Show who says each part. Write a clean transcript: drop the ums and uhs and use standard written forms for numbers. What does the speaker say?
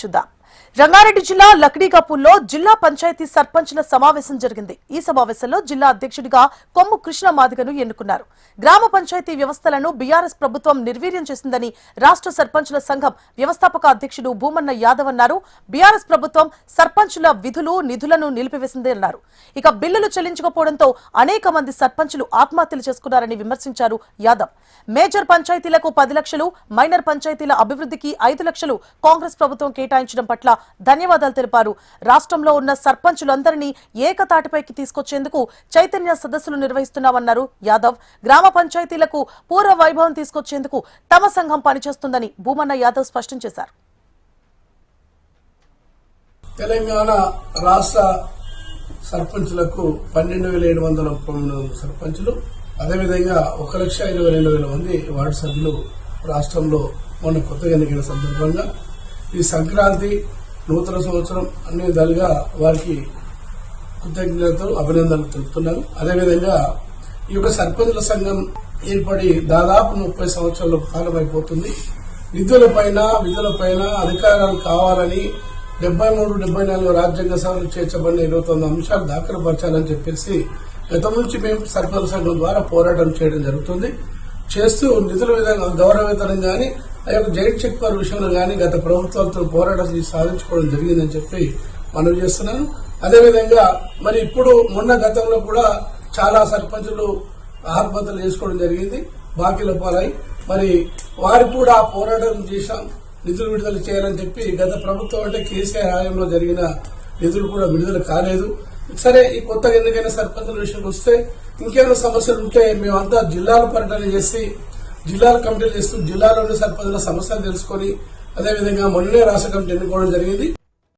Speaker 1: చూద్దాం. రంగారెడ్డి జిల్లా లక్డీకాపూర్లో జిల్లా పంచాయతీ సర్పంచ్ల సమావేశం జరిగింది. ఈ సమావేశంలో జిల్లా అధ్యక్షుడిగా కొమ్ము కృష్ణ మాదిగను ఎన్నుకున్నారు. గ్రామ పంచాయతీ వ్యవస్థలను బీఆర్ఎస్ ప్రభుత్వం నిర్వీర్యం చేసిందని రాష్ట్ర సర్పంచ్ల సంఘం వ్యవస్థాపక అధ్యక్షుడు భూమన్న యాదవ్ అన్నారు. బీఆర్ఎస్ ప్రభుత్వం సర్పంచ్ల విధులు నిధులను నిలిపివేసింది అన్నారు. ఇక బిల్లులు చెల్లించకపోవడంతో అనేక మంది సర్పంచ్లు ఆత్మహత్యలు చేసుకున్నారని విమర్శించారు యాదవ్. మేజర్ పంచాయతీలకు 10 లక్షలు, మైనర్ పంచాయతీల అభివృద్ధికి 5 లక్షలు కాంగ్రెస్ ప్రభుత్వం కేటాయించడం పట్ల ధన్యవాదాలు తెలిపారు. రాష్ట్రంలో ఉన్న సర్పంచులందరినీ ఏకతాటిపైకి తీసుకొచ్చేందుకు చైతన్య సదస్సులు నిర్వహిస్తున్నామన్నారు యాదవ్. గ్రామ పంచాయతీలకు పూర్వ వైభవం తీసుకొచ్చేందుకు తమ సంఘం పనిచేస్తుందని భూమన్న యాదవ్ స్పష్టం చేశారు.
Speaker 2: తెలంగాణ రాష్ట్ర సర్పంచులకు 12,739 సర్పంచులు, అదేవిధంగా 1,22,000 మంది వార్డు సభ్యులు రాష్ట్రంలో మొన్న కొత్తగా ఎన్నికల సందర్భంగా ఈ సంక్రాంతి, నూతన సంవత్సరం అన్ని విధాలుగా వారికి కృతజ్ఞతలు, అభినందనలు తెలుపుతున్నాను. అదేవిధంగా ఈ యొక్క సర్పంచుల సంఘం ఏర్పడి దాదాపు 30 సంవత్సరాల కాలం అయిపోతుంది. విధులపైన అధికారాలు కావాలని 73-74 రాజ్యాంగ సభలు చేర్చబడిన 29 అంశాలు దాఖలుపరచాలని చెప్పేసి గతం నుంచి మేము సర్పంచుల సంఘం ద్వారా పోరాటం చేయడం జరుగుతుంది. చేస్తూ నిధుల విధంగా గౌరవవేతనం కానీ ఆ యొక్క జైట్ చెక్ పర్ విషయంలో కానీ గత ప్రభుత్వాలతో పోరాటం సాధించుకోవడం జరిగిందని చెప్పి మనవి చేస్తున్నాను. అదేవిధంగా మరి ఇప్పుడు మొన్న గతంలో కూడా చాలా సర్పంచులు ఆత్మహత్యలు చేసుకోవడం జరిగింది, బాకీల పాలై. మరి వారికి కూడా పోరాటం చేశాం, నిధులు విడుదల చేయాలని చెప్పి. గత ప్రభుత్వం అంటే కేసీఆర్ హయాంలో జరిగిన నిధులు కూడా విడుదల కాలేదు. సరే, ఈ కొత్తగా ఎన్నికైన సర్పంచుల విషయానికి వస్తే ఇంకేమైనా సమస్యలు ఉంటే మేమంతా జిల్లాల పర్యటన చేసి జిల్లాల కమిటీలు చేస్తూ జిల్లాలోని సర్పంచుల సమస్యలు తెలుసుకొని అదేవిధంగా మొన్ననే రాష్ట్ర కమిటీ ఎన్నుకోవడం జరిగింది.